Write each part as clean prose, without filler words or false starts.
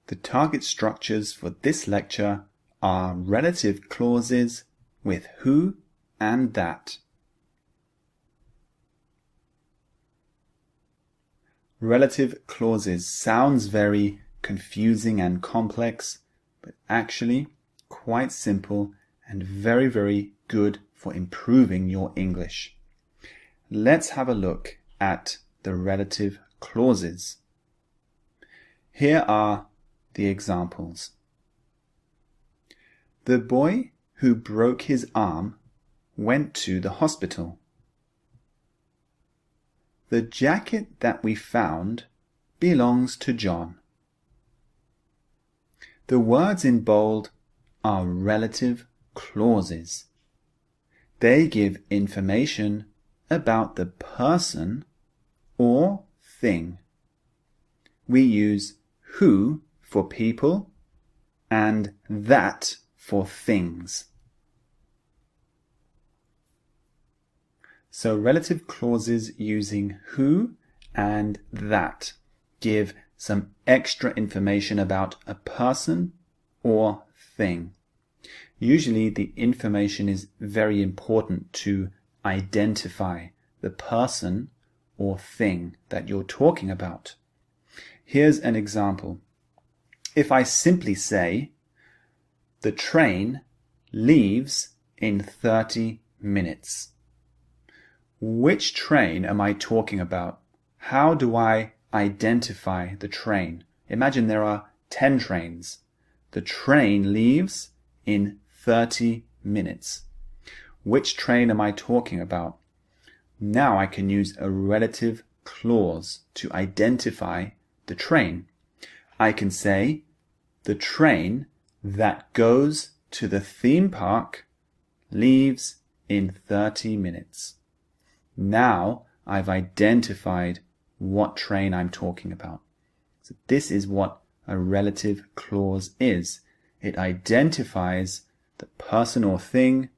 The target structures for this lecture are relative clauses with who and that. Relative clauses sounds very confusing and complex, but actually quite simple and very, very good for improving your English. Let's have a look at the relative clauses. Here are the examples. The boy who broke his arm went to the hospital. The jacket that we found belongs to John. The words in bold are relative clauses. They give information about the person or thing. We use who for people and that for things. So relative clauses using who and that give some extra information about a person or thing. Usually the information is very important to identify the person or thing that you're talking about. Here's an example. If I simply say, the train leaves in 30 minutes. Which train am I talking about? How do I identify the train? Imagine there are 10 trains. The train leaves in 30 minutes. Which train am I talking about? Now I can use a relative clause to identify the train. I can say, the train that goes to the theme park leaves in 30 minutes. Now I've identified what train I'm talking about. So this is what a relative clause is. It identifies the person or thing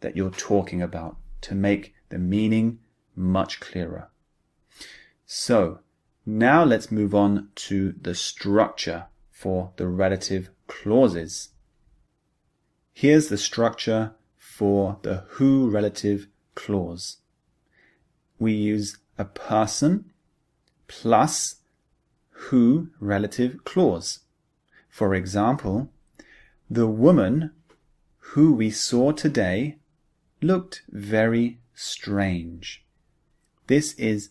that you're talking about to make the meaning much clearer. So now let's move on to the structure for the relative clauses. Here's the structure for the who relative clause. We use a person plus who relative clause. For example, the woman who we saw today looked very strange. This is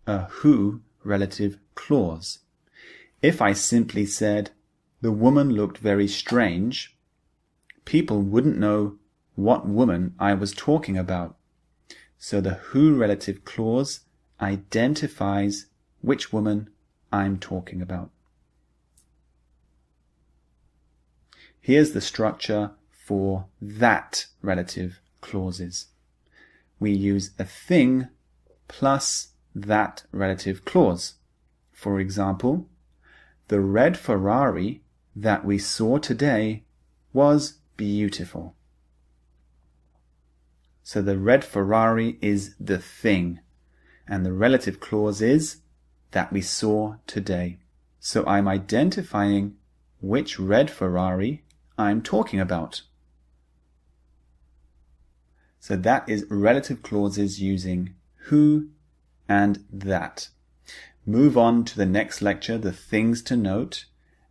a who relative clause. If I simply said, the woman looked very strange, people wouldn't know what woman I was talking about. So the who relative clause identifies which woman I'm talking about. Here's the structure for that relative clauses. We use a thing plus that relative clause. For example, the red Ferrari that we saw today was beautiful. So the red Ferrari is the thing, and the relative clause is that we saw today. So I'm identifying which red Ferrari I'm talking about. So that is relative clauses using who and that. Move on to the next lecture, the things to note.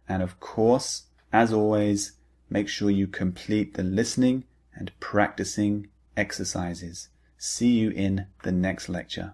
And of course, as always, make sure you complete the listening and practicing exercises. See you in the next lecture.